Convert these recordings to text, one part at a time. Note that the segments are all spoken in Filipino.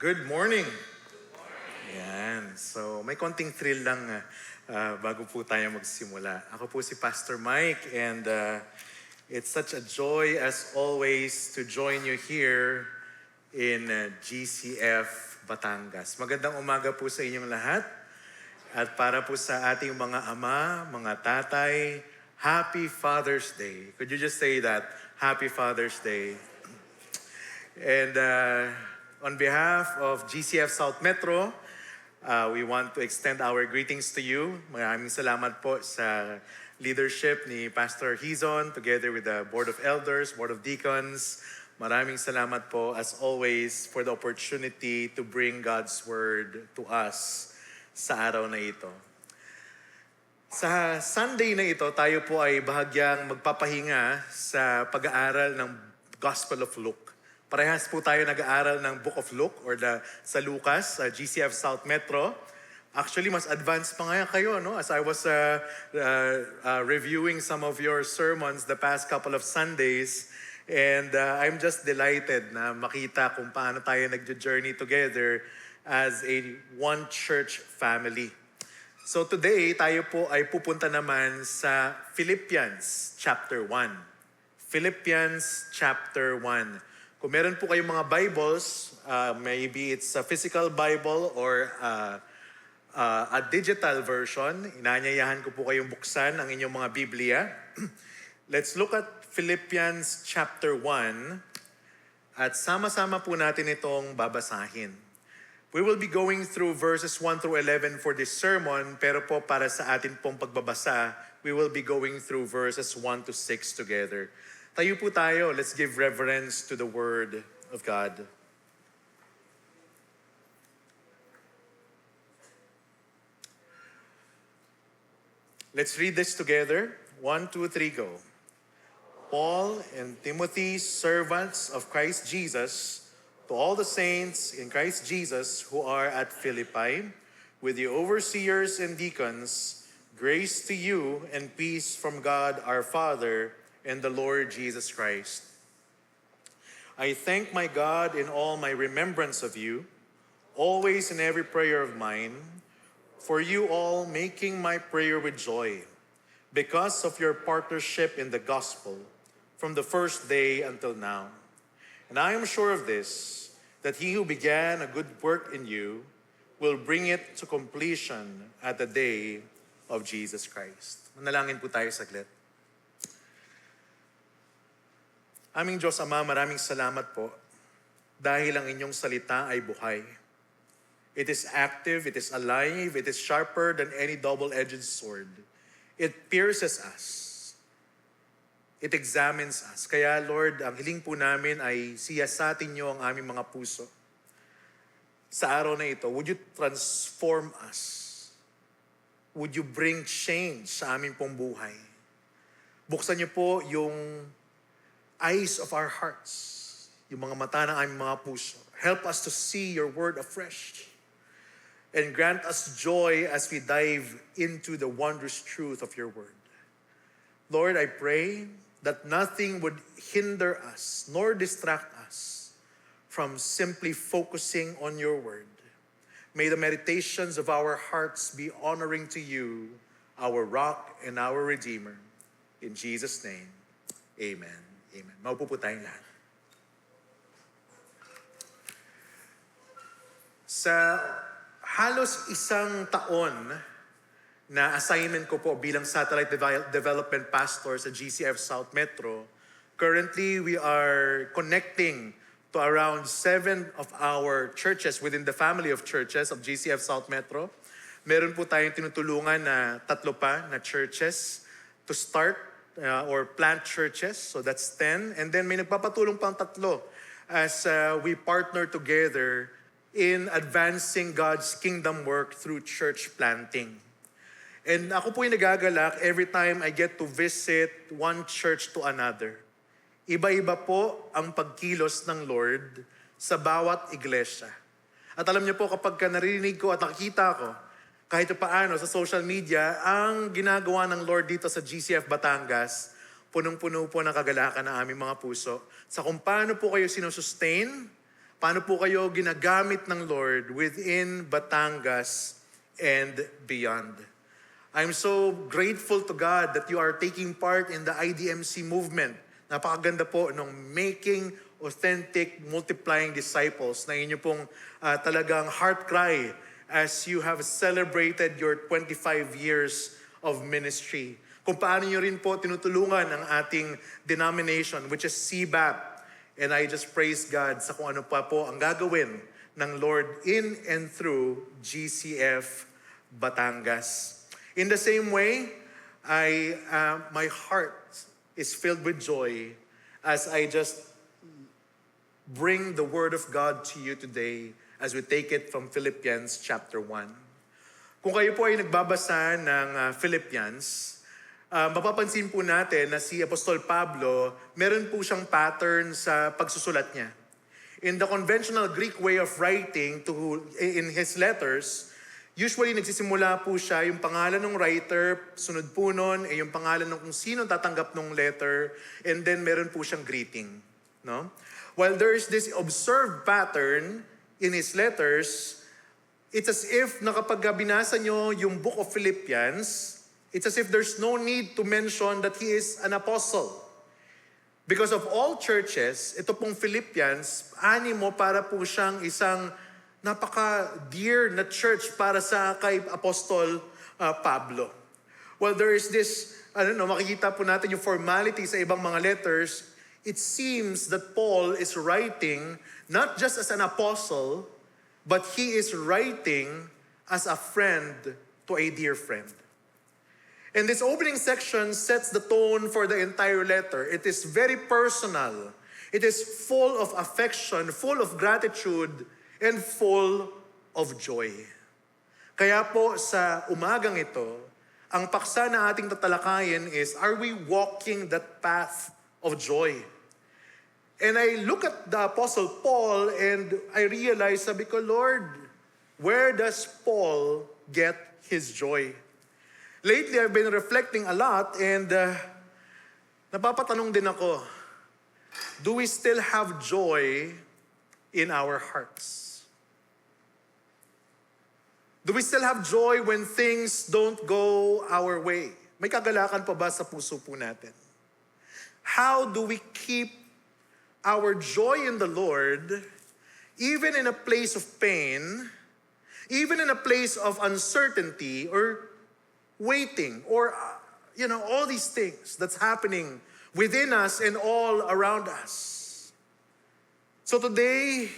Good morning! Yan. So, may konting thrill lang bago po tayo magsimula. Ako po si Pastor Mike and it's such a joy as always to join you here in GCF Batangas. Magandang umaga po sa inyong lahat. At para po sa ating mga ama, mga tatay, Happy Father's Day. Could you just say that? Happy Father's Day. And on behalf of GCF South Metro, we want to extend our greetings to you. Maraming salamat po sa leadership ni Pastor Hizon together with the Board of Elders, Board of Deacons. Maraming salamat po as always for the opportunity to bring God's Word to us sa araw na ito. Sa Sunday na ito, tayo po ay bahagyang magpapahinga sa pag-aaral ng Gospel of Luke. Parehas po tayo nag-aaral ng Book of Luke or sa Lucas, GCF South Metro. Actually, mas advanced pa nga kayo, no? As I was reviewing some of your sermons the past couple of Sundays, and I'm just delighted na makita kung paano tayo nag-journey together as a one church family. So today, tayo po ay pupunta naman sa Philippians chapter 1. Philippians chapter 1. Kung meron po kayong mga Bibles, maybe it's a physical Bible or a digital version, inanyayahan ko po kayong buksan ang inyong mga Biblia. Let's look at Philippians chapter 1 at sama-sama po natin itong babasahin. We will be going through verses 1 through 11 for this sermon, pero po para sa atin pong pagbabasa, we will be going through verses 1 to 6 together. Tayo po tayo. Let's give reverence to the Word of God. Let's read this together. 1, 2, 3, go. Paul and Timothy, servants of Christ Jesus, to all the saints in Christ Jesus who are at Philippi, with the overseers and deacons, grace to you and peace from God our Father and the Lord Jesus Christ. I thank my God in all my remembrance of you, always in every prayer of mine, for you all making my prayer with joy, because of your partnership in the gospel, from the first day until now. And I am sure of this, that he who began a good work in you will bring it to completion at the day of Jesus Christ. Manalangin po tayo saglit. Aming Diyos Ama, maraming salamat po dahil ang inyong salita ay buhay. It is active, it is alive, it is sharper than any double-edged sword. It pierces us. It examines us. Kaya Lord, ang hiling po namin ay siyasatin niyo ang aming mga puso. Sa araw na ito, would you transform us? Would you bring change sa aming pong buhay? Buksan niyo po yung eyes of our hearts, yung mga mata ng aming mga puso. Help us to see your word afresh. And grant us joy as we dive into the wondrous truth of your word. Lord, I pray that nothing would hinder us nor distract us from simply focusing on your word. May the meditations of our hearts be honoring to you, our rock and our redeemer. In Jesus' name, amen. Amen. Maupo po tayong lahat. Sa halos isang taon na assignment ko po bilang Satellite Development Pastor sa GCF South Metro, currently we are connecting to around 7 of our churches within the family of churches of GCF South Metro. Meron po tayong tinutulungan na 3 pa na churches to start or plant churches, so that's 10. And then may nagpapatulong pang 3 as we partner together in advancing God's kingdom work through church planting. And ako po yung nagagalak every time I get to visit one church to another. Iba-iba po ang pagkilos ng Lord sa bawat iglesia. At alam niyo po, kapag narinig ko at nakikita ko, kahit paano sa social media, ang ginagawa ng Lord dito sa GCF Batangas, punong-puno po ng kagalakan ng aming mga puso sa kung paano po kayo sinusustain Paano po kayo ginagamit ng Lord within Batangas and beyond? I'm so grateful to God that you are taking part in the IDMC movement. Napakaganda po nung making authentic, multiplying disciples na inyo pong talagang heart cry as you have celebrated your 25 years of ministry. Kung paano nyo rin po tinutulungan ang ating denomination, which is CBAP. And I just praise God sa kung ano pa po ang gagawin ng Lord in and through GCF Batangas. In the same way, my heart is filled with joy as I just bring the Word of God to you today as we take it from Philippians chapter 1. Kung kayo po ay nagbabasa ng Philippians, mapapansin po natin na si Apostol Pablo, meron po siyang pattern sa pagsusulat niya. In the conventional Greek way of writing in his letters, usually nagsisimula po siya, yung pangalan ng writer, sunod po nun, yung pangalan ng kung sino tatanggap ng letter, and then meron po siyang greeting. No? While there is this observed pattern in his letters, it's as if na kapag binasa nyo yung book of Philippians, it's as if there's no need to mention that he is an apostle. Because of all churches, ito pong Philippians, animo para po siyang isang napaka-dear na church para sa kay Apostol Pablo. Well, there is this, makikita po natin yung formality sa ibang mga letters. It seems that Paul is writing not just as an apostle, but he is writing as a friend to a dear friend. And this opening section sets the tone for the entire letter. It is very personal. It is full of affection, full of gratitude, and full of joy. Kaya po sa umagang ito, ang paksa na ating tatalakayin is, are we walking that path of joy? And I look at the Apostle Paul and I realize, sabi ko, Lord, where does Paul get his joy? Lately, I've been reflecting a lot and napapatanong din ako, do we still have joy in our hearts? Do we still have joy when things don't go our way? May kagalakan pa ba sa puso po natin? How do we keep our joy in the Lord even in a place of pain, even in a place of uncertainty or waiting, or all these things that's happening within us and all around us? So today,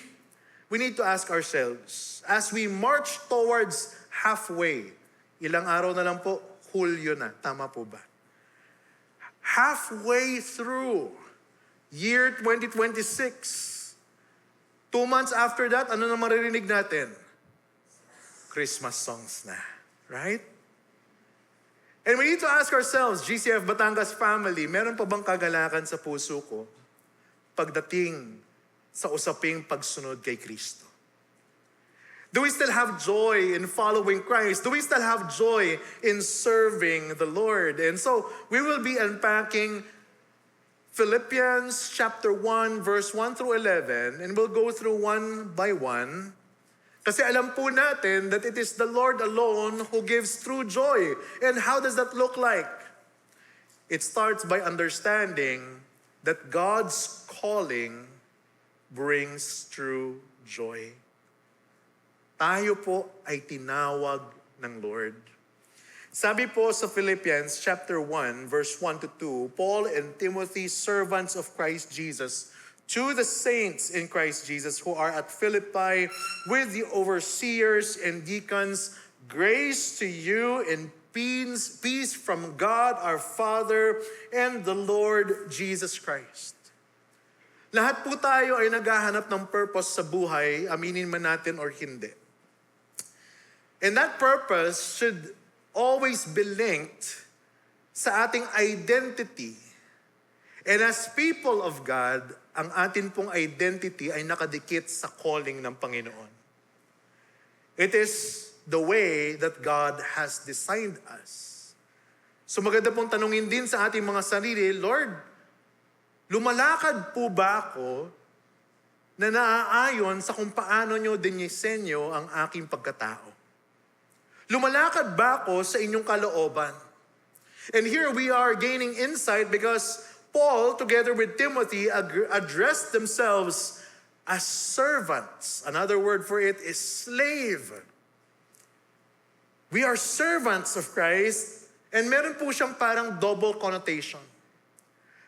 we need to ask ourselves, as we march towards halfway, ilang araw na lang po, Hulyo na, tama po ba? Halfway through year 2026, 2 months after that, ano na maririnig natin? Christmas songs na, right? And we need to ask ourselves, GCF Batangas family, meron pa bang kagalakan sa puso ko pagdating sa usaping pagsunod kay Kristo? Do we still have joy in following Christ? Do we still have joy in serving the Lord? And so, we will be unpacking Philippians chapter 1, verse 1 through 11, and we'll go through one by one. Kasi alam po natin that it is the Lord alone who gives true joy. And how does that look like? It starts by understanding that God's calling brings true joy. Tayo po ay tinawag ng Lord. Sabi po sa Philippians chapter 1, verse 1 to 2, Paul and Timothy, servants of Christ Jesus, to the saints in Christ Jesus who are at Philippi with the overseers and deacons, grace to you and peace from God our Father and the Lord Jesus Christ. Lahat po tayo ay naghahanap ng purpose sa buhay, aminin man natin or hindi. And that purpose should always be linked sa ating identity. And as people of God, ang atin pong identity ay nakadikit sa calling ng Panginoon. It is the way that God has designed us. So maganda pong tanungin din sa ating mga sarili, Lord, lumalakad po ba ako na naaayon sa kung paano nyo dinisenyo ang aking pagkatao. Lumalakad ba ako sa inyong kalooban? And here we are gaining insight because Paul, together with Timothy, addressed themselves as servants. Another word for it is slave. We are servants of Christ, and meron po siyang parang double connotation.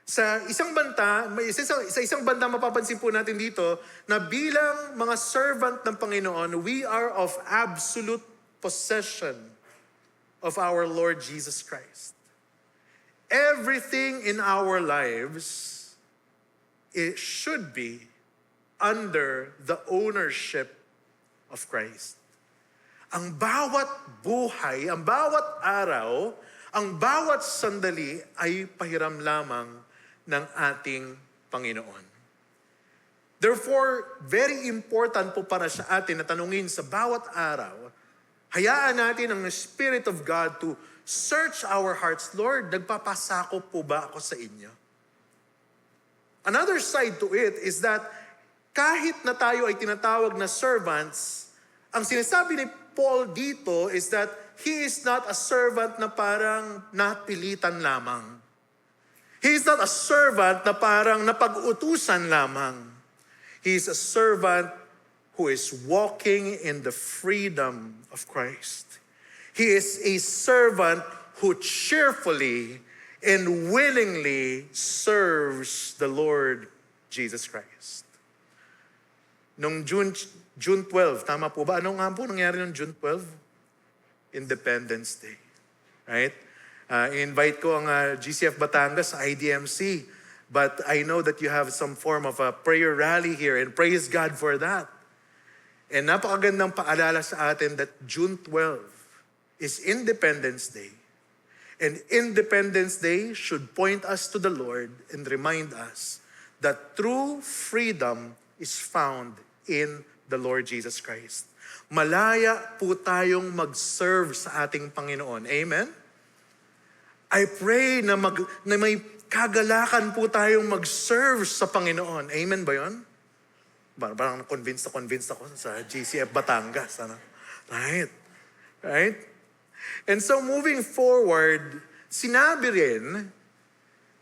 Sa isang banda mapapansin po natin dito na bilang mga servant ng Panginoon, we are of absolute possession of our Lord Jesus Christ. Everything in our lives, it should be under the ownership of Christ. Ang bawat buhay, ang bawat araw, ang bawat sandali ay pahiram lamang ng ating Panginoon. Therefore, very important po para sa atin na tanungin sa bawat araw, hayaan natin ang Spirit of God to search our hearts. Lord, nagpapasakop po ba ako sa inyo? Another side to it is that kahit na tayo ay tinatawag na servants, ang sinasabi ni Paul dito is that he is not a servant na parang napilitan lamang. He is not a servant na parang napag-utusan lamang. He is a servant who is walking in the freedom of Christ. He is a servant who cheerfully and willingly serves the Lord Jesus Christ. Noong June 12, tama po ba? Ano nga po nangyari noong June 12? Independence Day. Right? I-invite ko ang GCF Batangas sa IDMC. But I know that you have some form of a prayer rally here and praise God for that. And napakagandang paalala sa atin that June 12 is Independence Day. And Independence Day should point us to the Lord and remind us that true freedom is found in the Lord Jesus Christ. Malaya po tayong mag-serve sa ating Panginoon. Amen? I pray na may kagalakan po tayong mag-serve sa Panginoon. Amen ba yun? Parang convinced ako sa GCF Batangas. Ano? Right? Right? And so moving forward, sinabi rin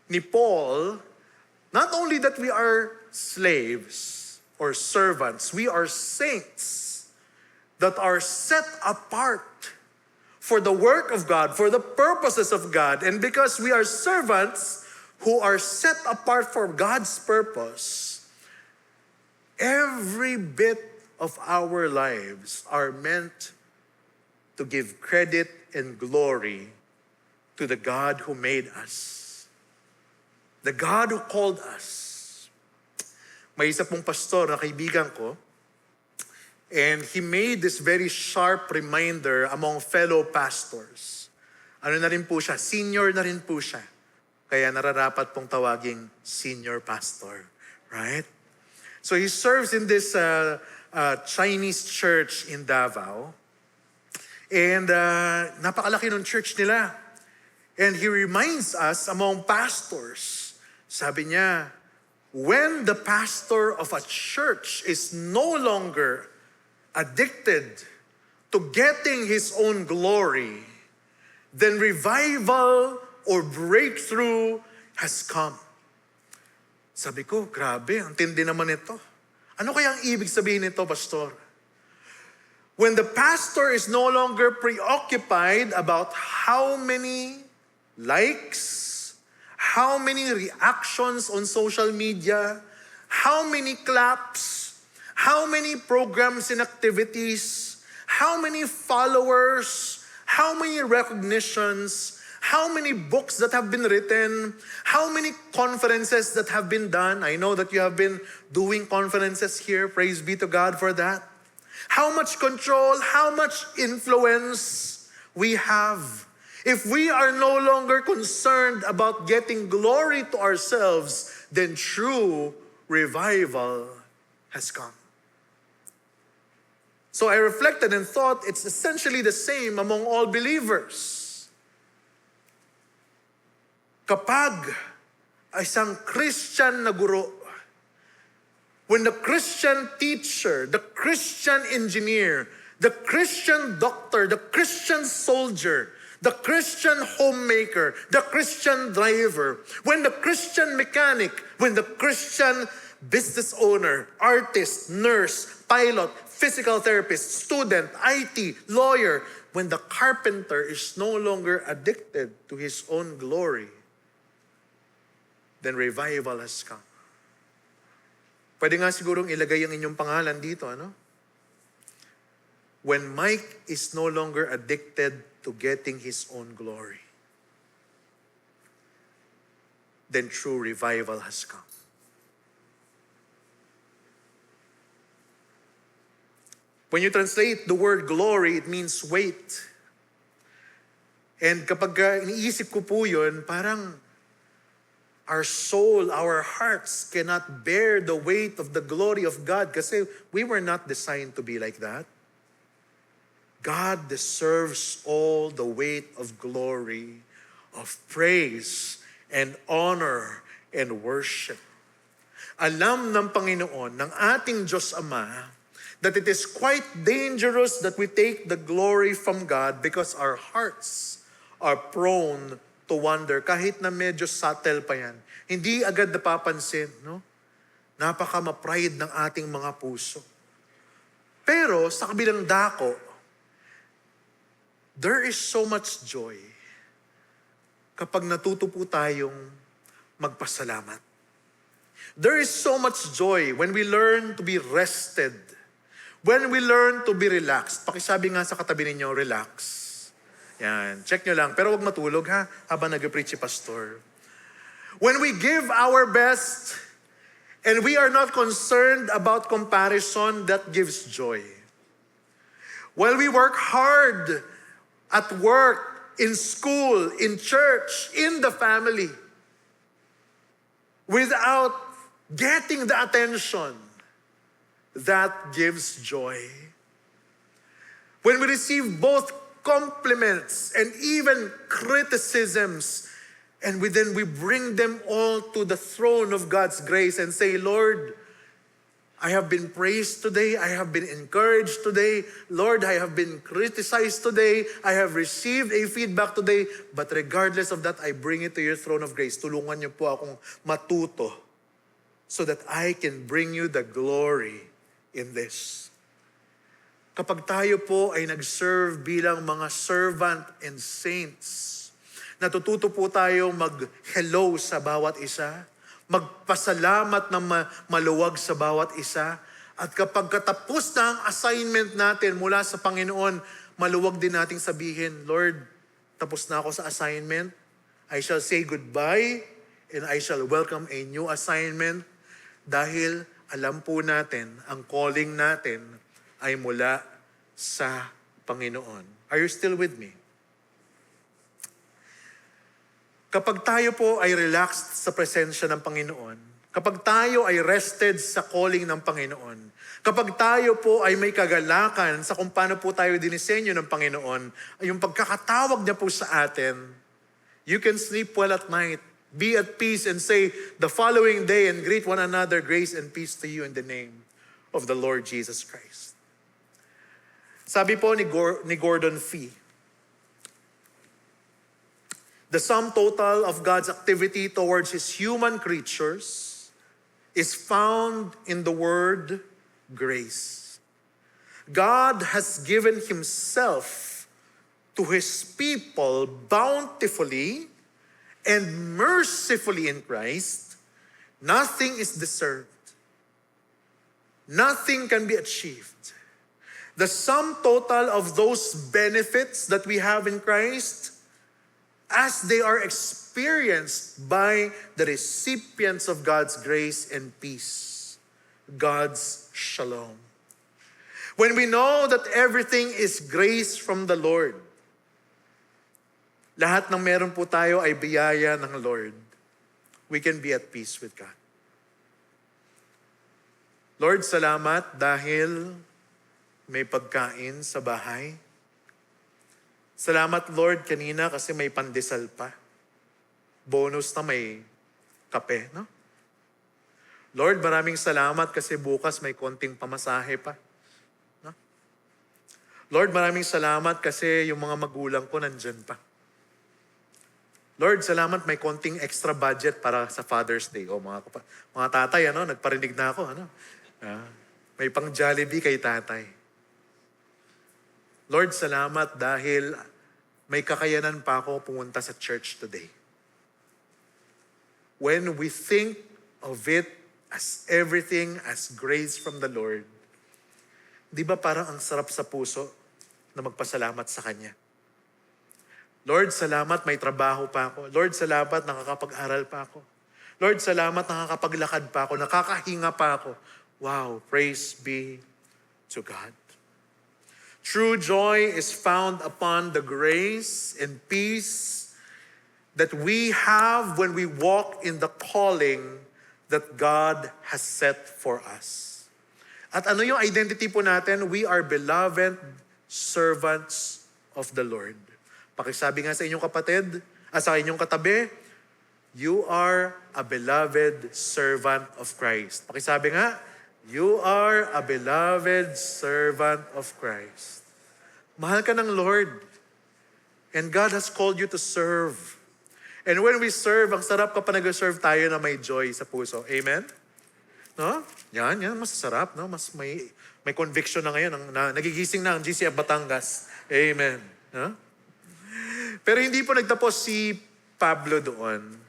ni Paul, not only that we are slaves or servants, we are saints that are set apart for the work of God, for the purposes of God. And because we are servants who are set apart for God's purpose, every bit of our lives are meant to give credit and glory to the God who made us, the God who called us. May isa pong pastor na kaibigan ko, and he made this very sharp reminder among fellow pastors. Ano na rin po siya? Senior na rin po siya. Kaya nararapat pong tawaging senior pastor. Right? So he serves in this Chinese church in Davao. And napakalaki ng church nila. And he reminds us among pastors, sabi niya, when the pastor of a church is no longer addicted to getting his own glory, then revival or breakthrough has come. Sabi ko, grabe, ang tindi naman ito. Ano kaya ang ibig sabihin nito, pastor? When the pastor is no longer preoccupied about how many likes, how many reactions on social media, how many claps, how many programs and activities, how many followers, how many recognitions, how many books that have been written, how many conferences that have been done. I know that you have been doing conferences here. Praise be to God for that. How much control, how much influence we have. If we are no longer concerned about getting glory to ourselves, then true revival has come. So I reflected and thought it's essentially the same among all believers. Kapag isang Christian na guro When the Christian teacher, the Christian engineer, the Christian doctor, the Christian soldier, the Christian homemaker, the Christian driver, when the Christian mechanic, when the Christian business owner, artist, nurse, pilot, physical therapist, student, IT, lawyer, when the carpenter is no longer addicted to his own glory, then revival has come. Pwede nga sigurong ilagay ang inyong pangalan dito, ano? When Mike is no longer addicted to getting his own glory, then true revival has come. When you translate the word glory, it means weight. And kapag iniisip ko po yun, parang our soul, our hearts cannot bear the weight of the glory of God kasi we were not designed to be like that. God deserves all the weight of glory, of praise, and honor, and worship. Alam ng Panginoon, ng ating Diyos Ama, that it is quite dangerous that we take the glory from God because our hearts are prone to wander, kahit na medyo subtle pa yan. Hindi agad napapansin, no? Napaka-ma-pride ng ating mga puso. Pero sa kabilang dako, there is so much joy kapag natuto po tayong magpasalamat. There is so much joy when we learn to be rested, when we learn to be relaxed. Pakisabi nga sa katabi ninyo, relax. Yan, check nyo lang. Pero wag matulog ha, habang nag-preach si pastor. When we give our best and we are not concerned about comparison, that gives joy. When we work hard at work, in school, in church, in the family, without getting the attention, that gives joy. When we receive both compliments and even criticisms, and then we bring them all to the throne of God's grace and say, Lord, I have been praised today. I have been encouraged today. Lord, I have been criticized today. I have received a feedback today. But regardless of that, I bring it to your throne of grace. Tulungan niyo po akong matuto so that I can bring you the glory in this. Kapag tayo po ay nag-serve bilang mga servant and saints, natututo po tayo mag-hello sa bawat isa, magpasalamat ng maluwag sa bawat isa, at kapag katapos na ang assignment natin mula sa Panginoon, maluwag din nating sabihin, Lord, tapos na ako sa assignment, I shall say goodbye, and I shall welcome a new assignment, dahil alam po natin, ang calling natin ay mula sa Panginoon. Are you still with me? Kapag tayo po ay relaxed sa presensya ng Panginoon, kapag tayo ay rested sa calling ng Panginoon, kapag tayo po ay may kagalakan sa kung paano po tayo dinisenyo ng Panginoon, yung pagkakatawag niya po sa atin, you can sleep well at night, be at peace and say the following day and greet one another, grace and peace to you in the name of the Lord Jesus Christ. Sabi po ni Gordon Fee, the sum total of God's activity towards His human creatures is found in the word grace. God has given Himself to His people bountifully and mercifully in Christ. Nothing is deserved. Nothing can be achieved. The sum total of those benefits that we have in Christ, as they are experienced by the recipients of God's grace and peace, God's shalom. When we know that everything is grace from the Lord, lahat ng meron po tayo ay biyaya ng Lord, we can be at peace with God. Lord, salamat dahil may pagkain sa bahay. Salamat, Lord, kanina kasi may pandesal pa. Bonus na may kape, no? Lord, maraming salamat kasi bukas may konting pamasahe pa. No? Lord, maraming salamat kasi yung mga magulang ko nandyan pa. Lord, salamat may konting extra budget para sa Father's Day. O mga tatay, nagparinig na ako. May pang Jollibee kay tatay. Lord, salamat dahil may kakayanan pa ako pumunta sa church today. When we think of it as everything as grace from the Lord, di ba parang ang sarap sa puso na magpasalamat sa Kanya? Lord, salamat may trabaho pa ako. Lord, salamat nakakapag-aral pa ako. Lord, salamat nakakapaglakad pa ako, nakakahinga pa ako. Wow, praise be to God. True joy is found upon the grace and peace that we have when we walk in the calling that God has set for us. At ano yung identity po natin? We are beloved servants of the Lord. Pakisabi nga sa inyong kapatid, sa inyong katabi, you are a beloved servant of Christ. Pakisabi nga, you are a beloved servant of Christ. Mahal ka ng Lord. And God has called you to serve. And when we serve, ang sarap kapag nag-serve tayo na may joy sa puso. Amen? No? Yan, masasarap. No? Mas may conviction na ngayon. Nagigising na ang GCF Batangas. Amen. No? Pero hindi po nagtapos si Pablo doon.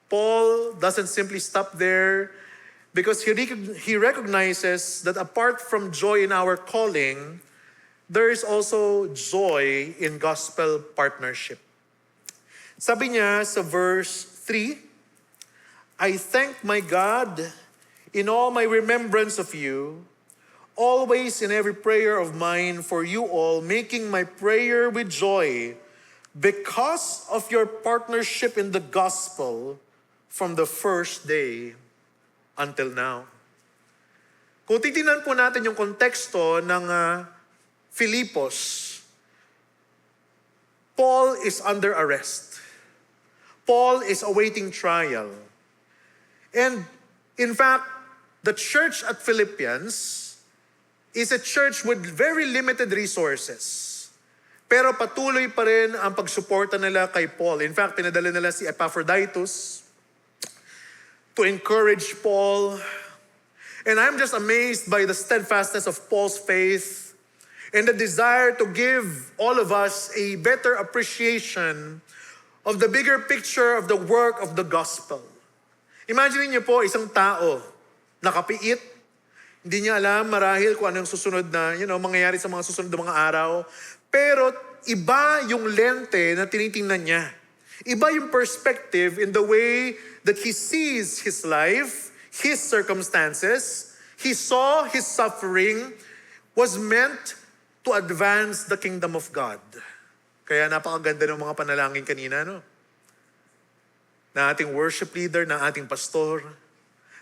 Paul doesn't simply stop there because he recognizes that apart from joy in our calling, there is also joy in gospel partnership. Sabi niya sa verse 3, I thank my God in all my remembrance of you, always in every prayer of mine for you all, making my prayer with joy because of your partnership in the gospel from the first day until now. Kung titingnan po natin yung konteksto ng Filipos, Paul is under arrest. Paul is awaiting trial. And in fact, the church at Philippians is a church with very limited resources. Pero patuloy pa rin ang pagsuporta nila kay Paul. In fact, pinadala nila si Epaphroditus to encourage Paul. And I'm just amazed by the steadfastness of Paul's faith and the desire to give all of us a better appreciation of the bigger picture of the work of the gospel. Imagine niyo po, isang tao, nakapiit, hindi niya alam marahil kung ano yung susunod na, mangyayari sa mga susunod na mga araw. Pero iba yung lente na tinitingnan niya. Iba yung perspective in the way that he sees his life, his circumstances. He saw his suffering was meant to advance the kingdom of God. Kaya napakaganda ng mga panalangin kanina, na ating worship leader, na ating pastor,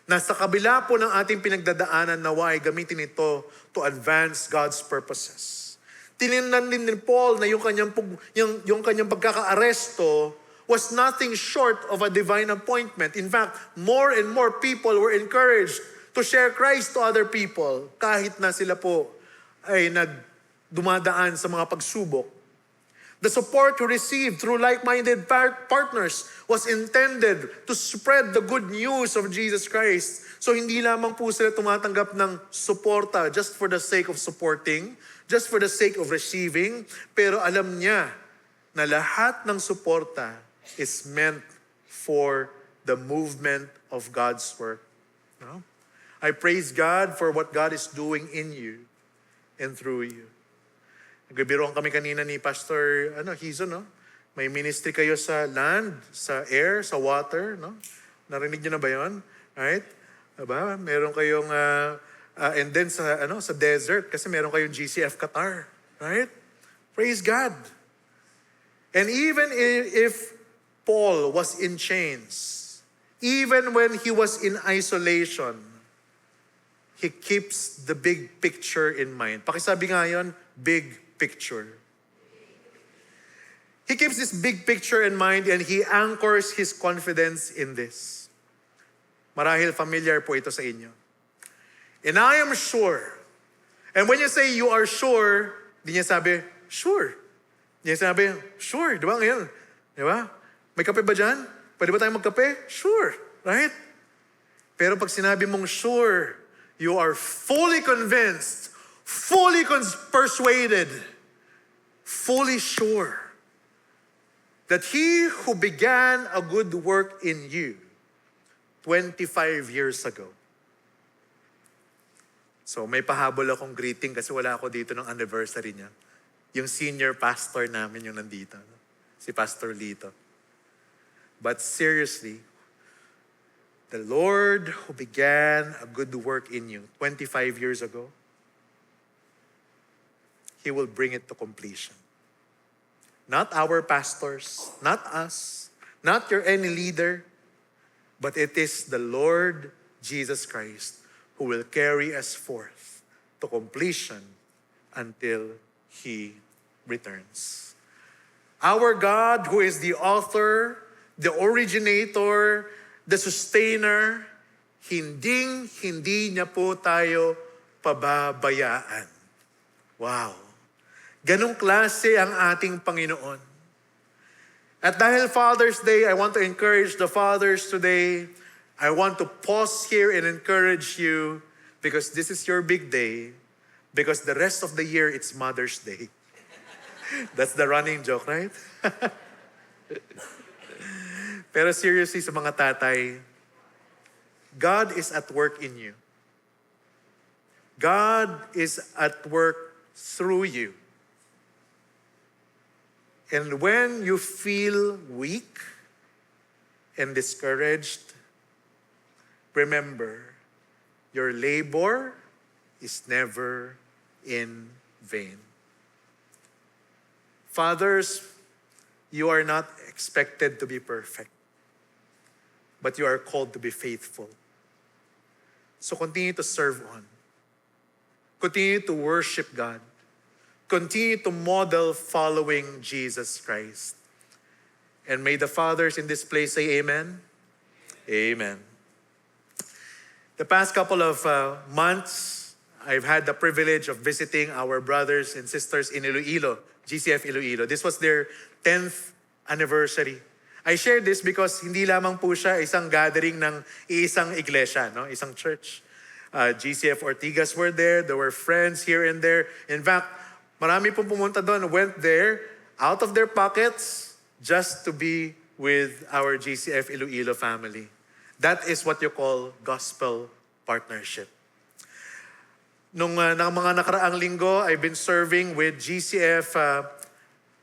na sa kabila po ng ating pinagdadaanan, nawa ay gamitin ito to advance God's purposes. Tinignan din ni Paul na yung kanyang pagkaka-aresto was nothing short of a divine appointment. In fact, more and more people were encouraged to share Christ to other people kahit na sila po ay dumadaan sa mga pagsubok. The support he received through like-minded partners was intended to spread the good news of Jesus Christ. So hindi lamang po sila tumatanggap ng suporta just for the sake of supporting, just for the sake of receiving, pero alam niya na lahat ng suporta is meant for the movement of God's work. No? I praise God for what God is doing in you and through you. Nagbibiroan kami kanina ni Pastor Hizo, May ministry kayo sa land, sa air, sa water, Narinig niyo na ba 'yon? Right? Diba? Meron kayong and then sa desert kasi meron kayong GCF Qatar, right? Praise God. And even if Paul was in chains, even when he was in isolation, he keeps the big picture in mind. Pakisabi nga yun, big picture. He keeps this big picture in mind and he anchors his confidence in this. Marahil familiar po ito sa inyo. And I am sure. And when you say you are sure, di niya sabi, sure. Di niya sabi, sure. Di ba ngayon? Di ba? May kape ba dyan? Pwede ba tayo magkape? Sure. Right? Pero pag sinabi mong sure, you are fully convinced, fully persuaded, fully sure that He who began a good work in you 25 years ago. So may pahabol akong greeting kasi wala ako dito ng anniversary niya. Yung senior pastor namin yung nandito. Si Pastor Lito. But seriously, the Lord who began a good work in you 25 years ago, He will bring it to completion. Not our pastors, not us, not your any leader, but it is the Lord Jesus Christ who will carry us forth to completion until He returns. Our God, who is the author, the originator, the sustainer, hindi niya po tayo pababayaan. Wow. Ganong klase ang ating Panginoon. At dahil Father's Day, I want to encourage the fathers today. I want to pause here and encourage you because this is your big day. Because the rest of the year, it's Mother's Day. That's the running joke, right? Pero seriously sa mga tatay, God is at work in you. God is at work through you. And when you feel weak and discouraged, remember, your labor is never in vain. Fathers, you are not expected to be perfect, but you are called to be faithful. So continue to serve on. Continue to worship God. Continue to model following Jesus Christ. And may the fathers in this place say amen. Amen. The past couple of months, I've had the privilege of visiting our brothers and sisters in Iloilo, GCF Iloilo. This was their 10th anniversary. I share this because hindi lamang po siya isang gathering ng isang iglesia, no? Isang church. GCF Ortigas were there. There were friends here and there. In fact, marami pong pumunta doon, went there out of their pockets just to be with our GCF Iloilo family. That is what you call gospel partnership. Nung mga nakaraang linggo, I've been serving with GCF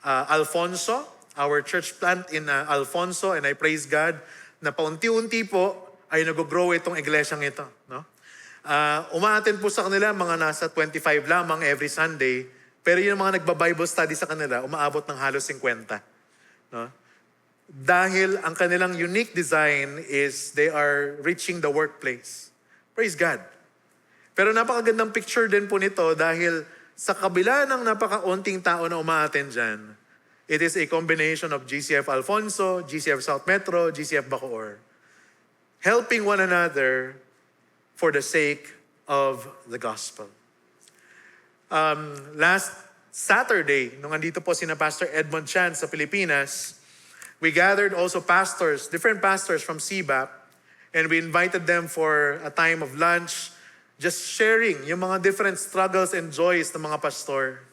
Alfonso, our church plant in Alfonso, and I praise God na paunti-unti po ay nag-grow itong iglesyang ito. No? Umaattend po sa kanila, mga nasa 25 lamang every Sunday, pero yung mga nagba-Bible study sa kanila, umaabot ng halos 50. No? Dahil ang kanilang unique design is they are reaching the workplace. Praise God. Pero napakagandang picture din po nito dahil sa kabila ng napakaunting tao na umaattend dyan, it is a combination of GCF Alfonso, GCF South Metro, GCF Bacoor, helping one another for the sake of the gospel. Last Saturday, nung andito po sina Pastor Edmond Chan sa Pilipinas, we gathered also pastors, different pastors from CBAP, and we invited them for a time of lunch, just sharing yung mga different struggles and joys ng mga pastor.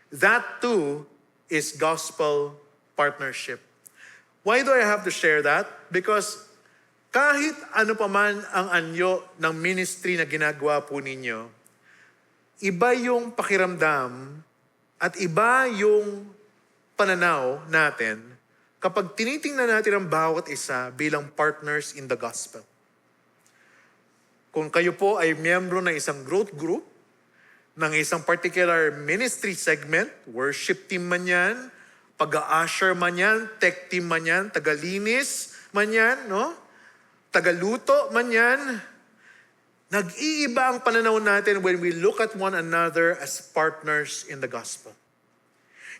That too is gospel partnership. Why do I have to share that? Because kahit ano pa man ang anyo ng ministry na ginagawa po ninyo, iba yung pakiramdam at iba yung pananaw natin kapag tinitingnan natin ang bawat isa bilang partners in the gospel. Kung kayo po ay miyembro ng isang growth group, ng isang particular ministry segment, worship team man yan, pag-a-usher man yan, tech team man yan, tagalinis man yan, no? Tagaluto man yan, nag-iiba ang pananaw natin when we look at one another as partners in the gospel.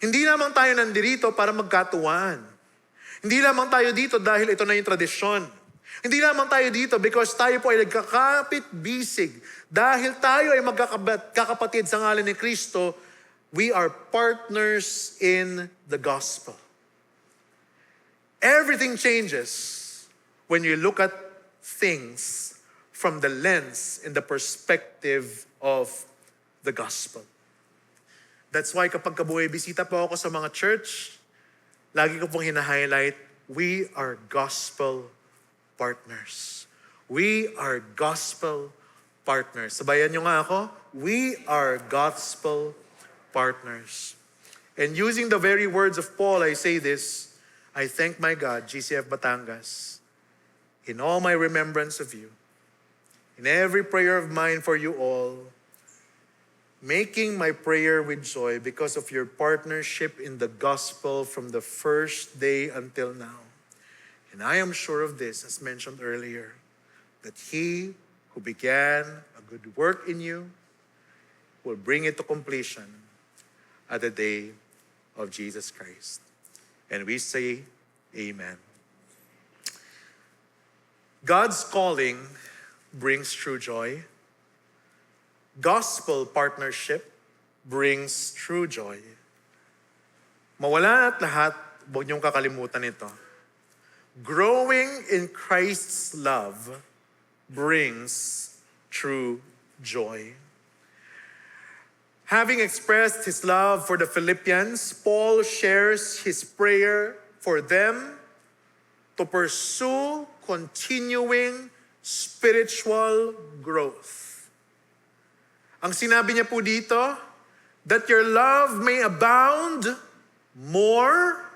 Hindi lamang tayo nandirito para magkatuwaan. Hindi lamang tayo dito dahil ito na yung tradisyon. Hindi lamang tayo dito because tayo po ay nagkakapit-bisig. Dahil tayo ay magkakapatid sa ngalan ni Kristo, we are partners in the gospel. Everything changes when you look at things from the lens and the perspective of the gospel. That's why kapag bisita po ako sa mga church, lagi ko pong hina-highlight, we are gospel partners. We are gospel partners. Sabayan nyo nga ako, we are gospel partners. And using the very words of Paul, I say this, I thank my God, GCF Batangas, in all my remembrance of you, in every prayer of mine for you all, making my prayer with joy because of your partnership in the gospel from the first day until now. And I am sure of this, as mentioned earlier, that he who began a good work in you will bring it to completion at the day of Jesus Christ. And we say, Amen. God's calling brings true joy. Gospel partnership brings true joy. Mawala at lahat, huwag niyong kakalimutan ito. Growing in Christ's love brings true joy. Having expressed his love for the Philippians, Paul shares his prayer for them to pursue continuing spiritual growth. Ang sinabi niya po dito, that your love may abound more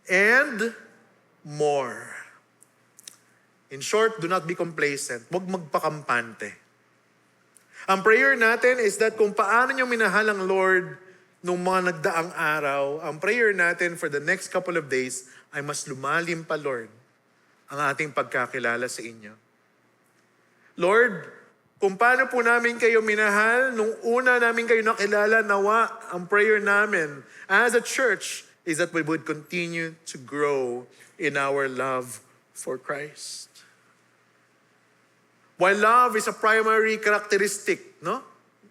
and more. In short, do not be complacent. Huwag magpakampante. Ang prayer natin is that kung paano nyo minahal ang Lord nung mga nagdaang araw, ang prayer natin for the next couple of days ay mas lumalim pa, Lord, ang ating pagkakilala sa inyo. Lord, kung paano po namin kayo minahal nung una namin kayo nakilala, nawa ang prayer namin as a church is that we would continue to grow in our love for Christ. While love is a primary characteristic, no?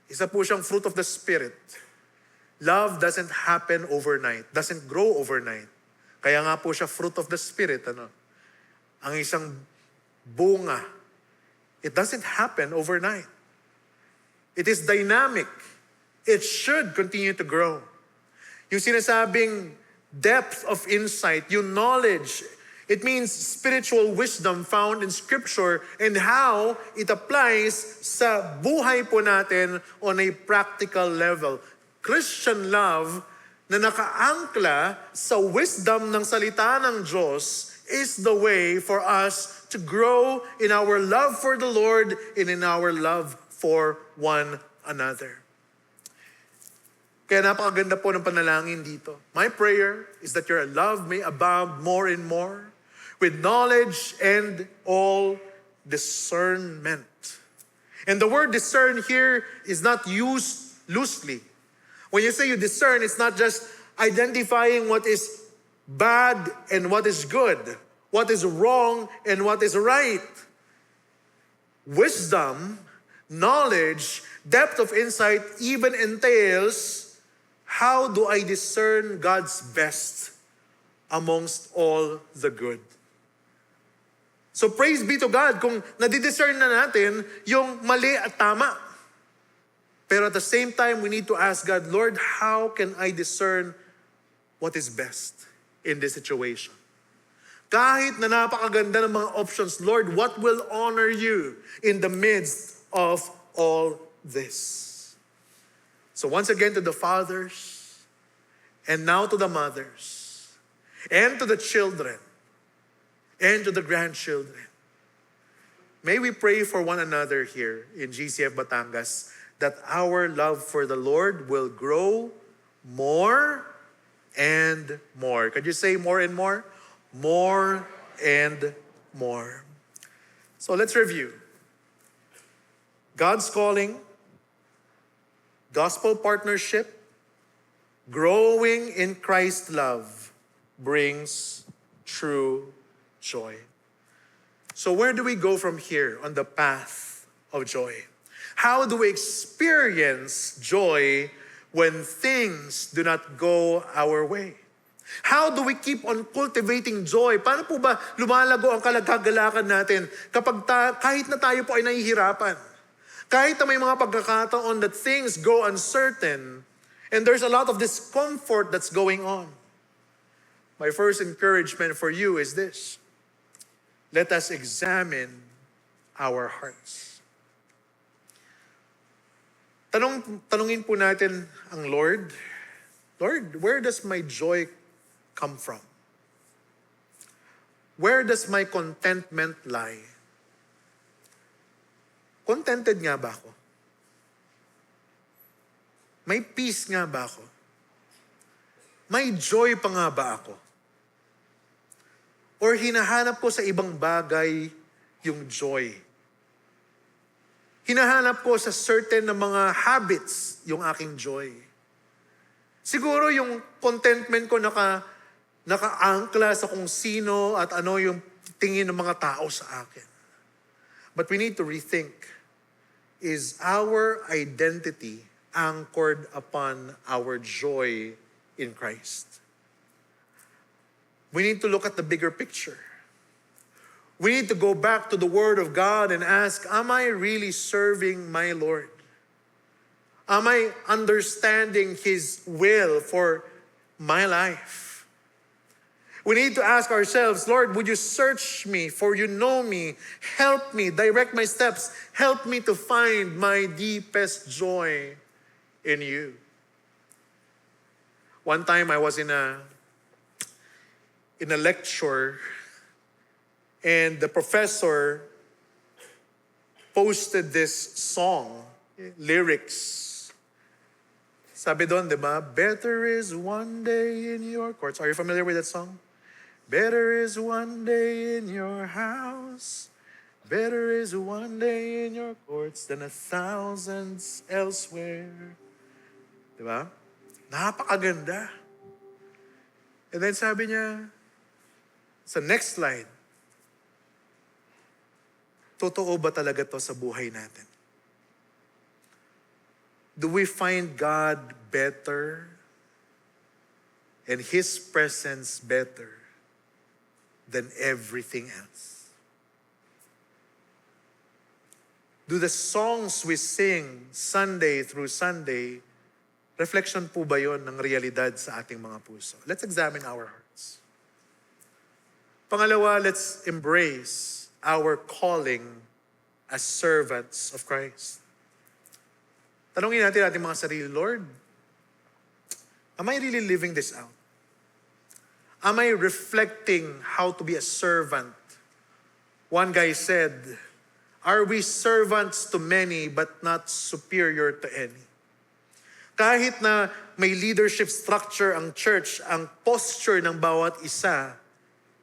Isa po siyang fruit of the Spirit. Love doesn't happen overnight, doesn't grow overnight. Kaya nga po siya fruit of the Spirit, ano? Ang isang bunga, it doesn't happen overnight. It is dynamic. It should continue to grow. Yung sinasabing depth of insight, yung knowledge, it means spiritual wisdom found in Scripture and how it applies sa buhay po natin on a practical level. Christian love na nakaangkla sa wisdom ng salita ng Diyos is the way for us to grow in our love for the Lord and in our love for one another. Kaya napakaganda po ng panalangin dito. My prayer is that your love may abound more and more with knowledge and all discernment. And the word discern here is not used loosely. When you say you discern, it's not just identifying what is bad and what is good, what is wrong and what is right. Wisdom, knowledge, depth of insight even entails how do I discern God's best amongst all the good. So praise be to God kung nadidiscern na natin yung mali at tama. Pero at the same time, we need to ask God, Lord, how can I discern what is best in this situation? Kahit na napakaganda ng mga options, Lord, what will honor you in the midst of all this? So once again to the fathers, and now to the mothers, and to the children, and to the grandchildren. May we pray for one another here in GCF Batangas that our love for the Lord will grow more and more. Could you say more and more? More and more. So let's review. God's calling, gospel partnership, growing in Christ's love brings true joy. So where do we go from here on the path of joy? How do we experience joy when things do not go our way? How do we keep on cultivating joy? Paano po ba lumalago ang kalagkagalakan natin kapag kahit na tayo po ay nahihirapan? Kahit na may mga pagkakataon that things go uncertain and there's a lot of discomfort that's going on. My first encouragement for you is this. Let us examine our hearts. Tanungin po natin ang Lord, Lord, where does my joy come from? Where does my contentment lie? Contented nga ba ako? May peace nga ba ako? May joy pa nga ba ako? Or hinahanap ko sa ibang bagay yung joy? Hinahanap ko sa certain na mga habits yung aking joy. Siguro yung contentment ko naka-angkla sa kung sino at ano yung tingin ng mga tao sa akin. But we need to rethink, is our identity anchored upon our joy in Christ? We need to look at the bigger picture. We need to go back to the Word of God and ask, am I really serving my Lord? Am I understanding His will for my life? We need to ask ourselves, Lord, would you search me, for you know me, help me, direct my steps, help me to find my deepest joy in you. One time I was in a lecture, and the professor posted this song, lyrics. Sabi doon, di ba? Better is one day in your courts. Are you familiar with that song? Better is one day in your house. Better is one day in your courts than 1,000 elsewhere. Di ba? Napakaganda. And then sabi niya, sa next slide, totoo ba talaga to sa buhay natin? Do we find God better and His presence better than everything else? Do the songs we sing Sunday through Sunday, reflection po ba yon ng realidad sa ating mga puso? Let's examine our hearts. Pangalawa, let's embrace our calling as servants of Christ. Tanungin natin ating mga sarili, Lord, am I really living this out? Am I reflecting how to be a servant? One guy said, are we servants to many but not superior to any? Kahit na may leadership structure ang church, ang posture ng bawat isa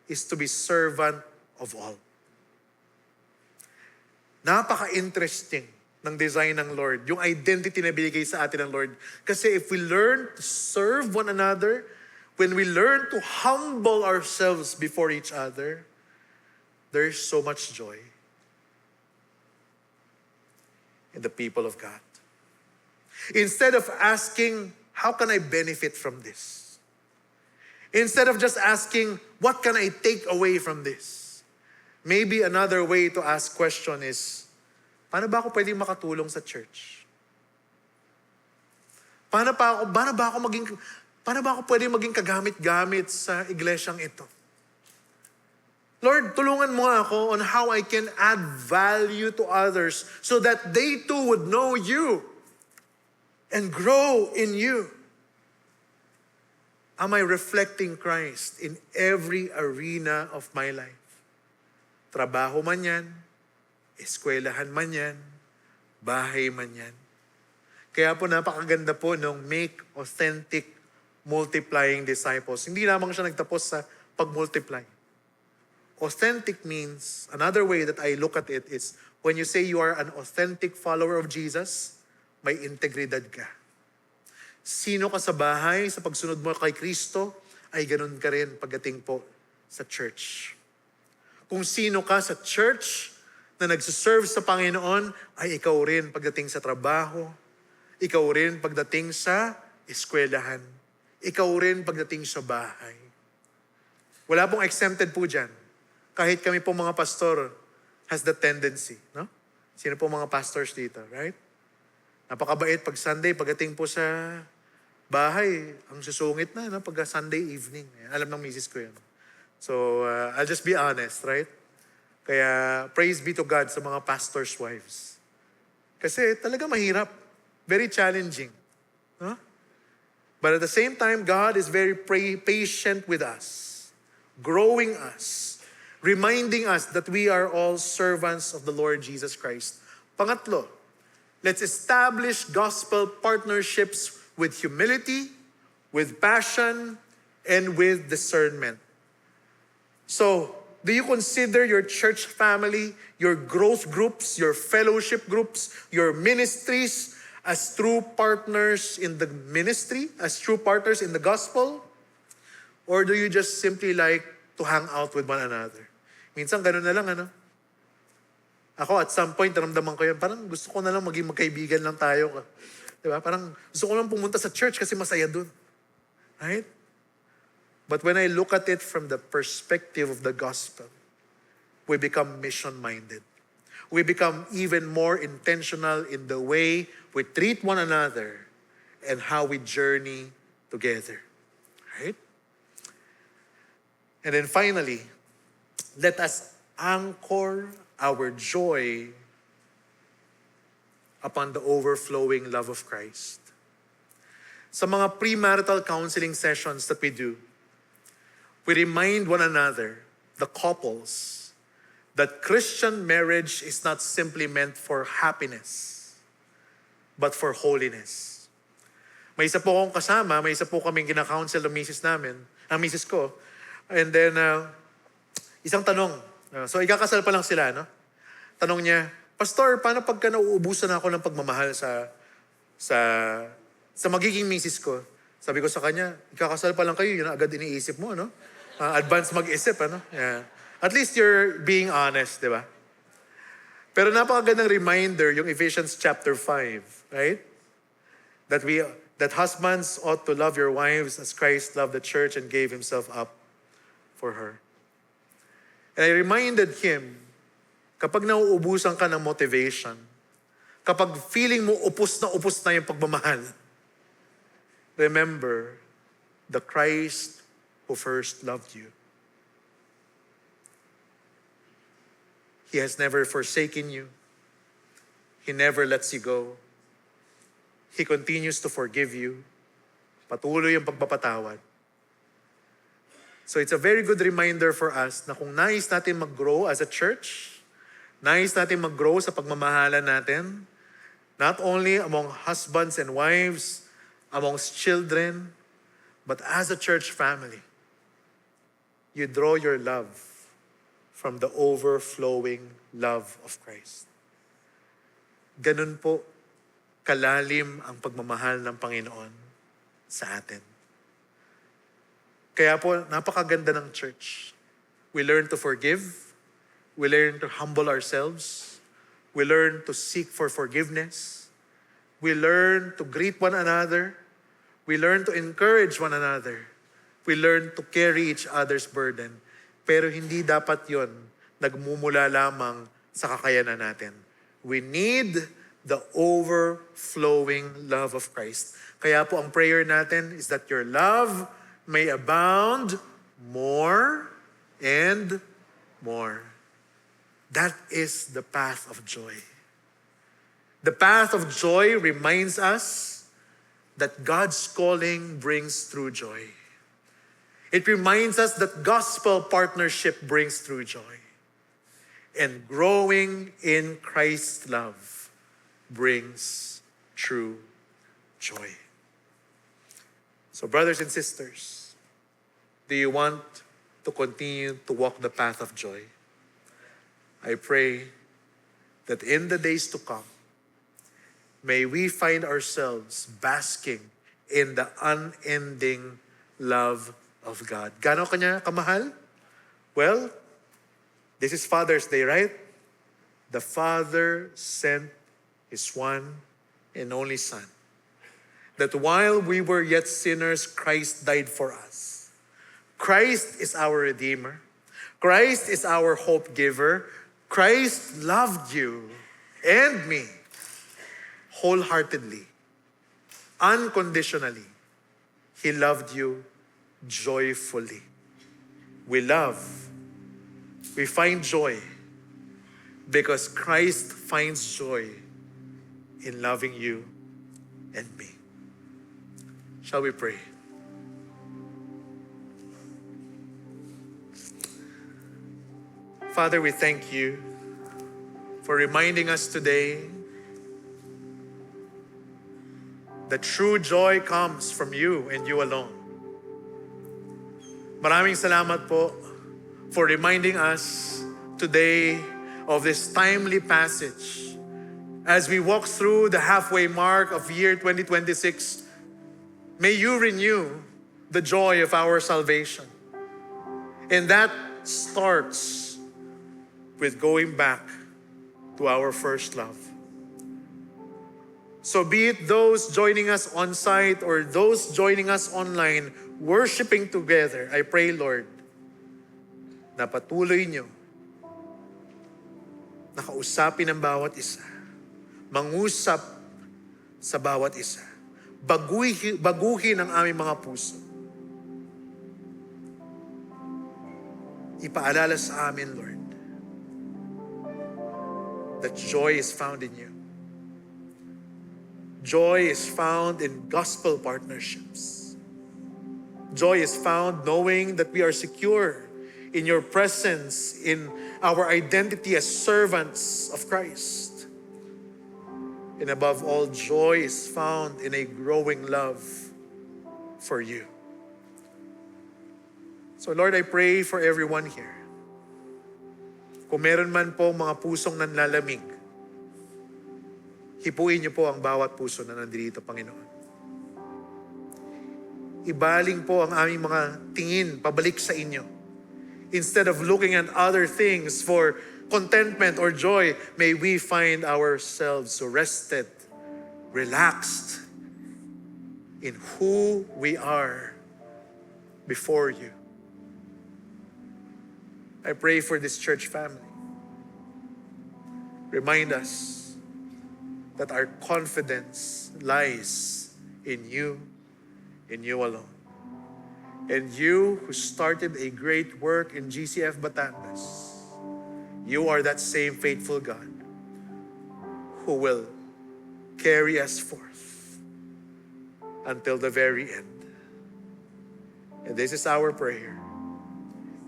is to be servant of all. Napaka-interesting ng design ng Lord, yung identity na binigay sa atin ng Lord. Kasi if we learn to serve one another, when we learn to humble ourselves before each other, there's so much joy in the people of God. Instead of asking, how can I benefit from this? Instead of just asking, what can I take away from this? Maybe another way to ask question is, paano ba ako pwedeng makatulong sa church? Paano ba ako pwedeng maging kagamit-gamit sa iglesyang ito? Lord, tulungan mo ako on how I can add value to others so that they too would know you and grow in you. Am I reflecting Christ in every arena of my life? Trabaho man yan, eskwelahan man yan, bahay man yan. Kaya po napakaganda po nung make authentic multiplying disciples. Hindi lamang siya nagtapos sa pag-multiply. Authentic means, another way that I look at it is, when you say you are an authentic follower of Jesus, may integridad ka. Sino ka sa bahay, sa pagsunod mo kay Kristo, ay ganun ka rin pagdating po sa church. kung sino ka sa church na nagsiserve sa Panginoon, ay ikaw rin pagdating sa trabaho, ikaw rin pagdating sa eskwelahan, ikaw rin pagdating sa bahay. Wala pong exempted po dyan. Kahit kami po mga pastor has the tendency, no? Sino po mga pastors dito, right? Napakabait pag Sunday, pagdating po sa bahay, ang susungit na, no? Pag Sunday evening. Alam ng misis ko yan. So, I'll just be honest, right? Kaya, praise be to God sa mga pastors' wives. Kasi talaga mahirap. Very challenging. No? But at the same time, God is very patient with us, growing us, reminding us that we are all servants of the Lord Jesus Christ. Pangatlo, let's establish gospel partnerships with humility, with passion, and with discernment. So, do you consider your church family, your growth groups, your fellowship groups, your ministries as true partners in the ministry, as true partners in the gospel? Or do you just simply like to hang out with one another? Minsan ganun na lang, ano? Ako at some point, naramdaman ko yan, parang gusto ko na lang maging magkaibigan lang tayo. Diba? Parang gusto ko lang pumunta sa church kasi masaya dun. Right? But when I look at it from the perspective of the gospel, we become mission-minded. We become even more intentional in the way we treat one another and how we journey together. Right? And then finally, let us anchor our joy upon the overflowing love of Christ. Sa mga premarital counseling sessions that we do, we remind one another, the couples, that Christian marriage is not simply meant for happiness, but for holiness. May isa po akong kasama, may isa po kaming kinakounsel ng misis namin, ang misis ko. And then, isang tanong. So, ikakasal pa lang sila, no? Tanong niya, Pastor, paano pagka nauubusan ako ng pagmamahal sa magiging misis ko? Sabi ko sa kanya, ikakasal pa lang kayo, yun agad iniisip mo, no? Advance mag-isip, ano? Yeah. At least you're being honest, di ba? Pero napakagandang reminder yung Ephesians chapter 5, right? That husbands ought to love your wives as Christ loved the church and gave himself up for her. And I reminded him, kapag nauubusan ka ng motivation, kapag feeling mo upos na yung pagmamahal, remember the Christ who first loved you. He has never forsaken you. He never lets you go. He continues to forgive you. Patuloy ang pagpapatawad. So it's a very good reminder for us na kung nais natin mag-grow as a church, nais natin mag-grow sa pagmamahalan natin, not only among husbands and wives, amongst children, but as a church family, you draw your love from the overflowing love of Christ. Ganun po kalalim ang pagmamahal ng Panginoon sa atin. Kaya po, napakaganda ng church. We learn to forgive. We learn to humble ourselves. We learn to seek for forgiveness. We learn to greet one another. We learn to encourage one another. We learn to carry each other's burden. Pero hindi dapat yon nagmumula lamang sa kakayanan natin. We need the overflowing love of Christ. Kaya po ang prayer natin is that your love may abound more and more. That is the path of joy. The path of joy reminds us that God's calling brings true joy. It reminds us that gospel partnership brings true joy. And growing in Christ's love brings true joy. So brothers and sisters, do you want to continue to walk the path of joy? I pray that in the days to come, may we find ourselves basking in the unending love of God. Gaano kanya kamahal? Well, This is Father's Day, right? The Father sent His one and only Son, that while we were yet sinners, Christ died for us. Christ is our Redeemer. Christ is our hope giver. Christ loved you and me wholeheartedly, unconditionally. He loved you joyfully. We love, we find joy because Christ finds joy in loving you and me. Shall we pray? Father, we thank you for reminding us today that true joy comes from you and you alone. Maraming salamat po for reminding us today of this timely passage as we walk through the halfway mark of year 2026. May you renew the joy of our salvation. And that starts with going back to our first love. So be it those joining us on site or those joining us online, worshiping together, I pray, Lord, na patuloy nyo na kausapin ang bawat isa, mangusap sa bawat isa, baguhin ang aming mga puso. Ipaalala sa amin, Lord, that joy is found in you. Joy is found in gospel partnerships. Joy is found knowing that we are secure in your presence, in our identity as servants of Christ. And above all, joy is found in a growing love for you. So Lord, I pray for everyone here. Kung meron man po mga pusong nanlalamig, hipuin niyo po ang bawat puso na nandito, Panginoon. Ibaling po ang aming mga tingin pabalik sa inyo. Instead of looking at other things for contentment or joy, may we find ourselves rested, relaxed in who we are before you. I pray for this church family. Remind us that our confidence lies in you alone. And you who started a great work in GCF Batangas, you are that same faithful God who will carry us forth until the very end. And this is our prayer.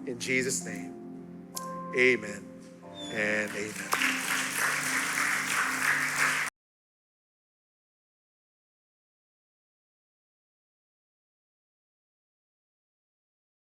In Jesus' name, amen and amen.